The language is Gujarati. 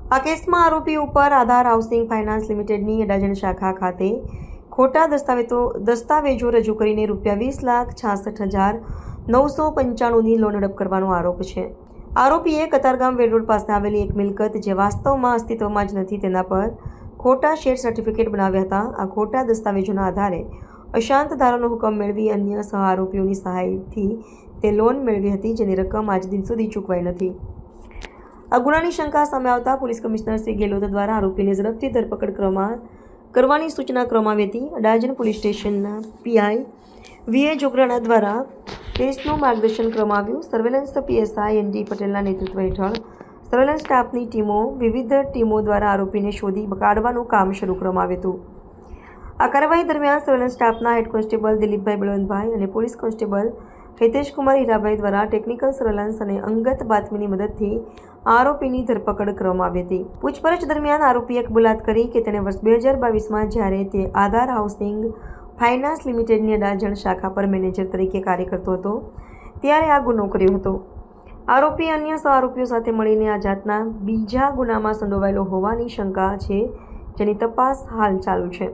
આ કેસમાં આરોપી ઉપર આધાર હાઉસિંગ ફાઇનાન્સ લિમિટેડની અડાજણ શાખા ખાતે ખોટા દસ્તાવેજો રજૂ કરીને ₹20,66,995ની લોન હડપ કરવાનો આરોપ છે. આરોપીએ કતારગામ વેડ રોડ પાસે આવેલી એક મિલકત જે વાસ્તવમાં અસ્તિત્વમાં જ નથી તેના પર ખોટા શેર સર્ટિફિકેટ બનાવ્યા હતા. આ ખોટા દસ્તાવેજોના આધારે અશાંત ધારાનો હુકમ મેળવી અન્ય સહ આરોપીઓની સહાયથી તે લોન મેળવી હતી, જેની રકમ આજ દિન સુધી ચૂકવાઈ નથી. આ ગુનાની શંકા સામે આવતા પોલીસ કમિશનર શ્રી ગેહલોત દ્વારા આરોપીની ઝડપથી ધરપકડ કરવાની સૂચના કરવામાં આવી હતી. અડાજણ પોલીસ સ્ટેશનના પીઆઈ વીએ જોગરાણા દ્વારા કેસનું માર્ગદર્શન કરવામાં આવ્યું. સર્વેલન્સ પીએસઆઈ એનડી પટેલના નેતૃત્વ હેઠળ સર્વેલન્સ સ્ટાફની વિવિધ ટીમો દ્વારા આરોપીને શોધી કાઢવાનું કામ શરૂ કરવામાં આવ્યું હતું. આ કાર્યવાહી દરમિયાન સર્વેલન્સ સ્ટાફના હેડ કોન્સ્ટેબલ દિલીપભાઈ બળવંતભાઈ અને પોલીસ કોન્સ્ટેબલ હિતેશકુમાર હીરાભાઈ દ્વારા ટેકનિકલ સર્વેલન્સ અને અંગત બાતમીની મદદથી આરોપીની ધરપકડ કરવામાં આવી હતી. પૂછપરછ દરમિયાન આરોપીએ કબૂલાત કરી કે તેણે વર્ષ 2022માં જ્યારે તે આધાર હાઉસિંગ ફાઇનાન્સ લિમિટેડની અડાજણ શાખા પર મેનેજર તરીકે કાર્ય કરતો હતો ત્યારે આ ગુનો કર્યો હતો. આરોપી અન્ય સહ આરોપીઓ સાથે મળીને આ જાતના બીજા ગુનામાં સંડોવાયેલો હોવાની શંકા છે, જેની તપાસ હાલ ચાલુ છે.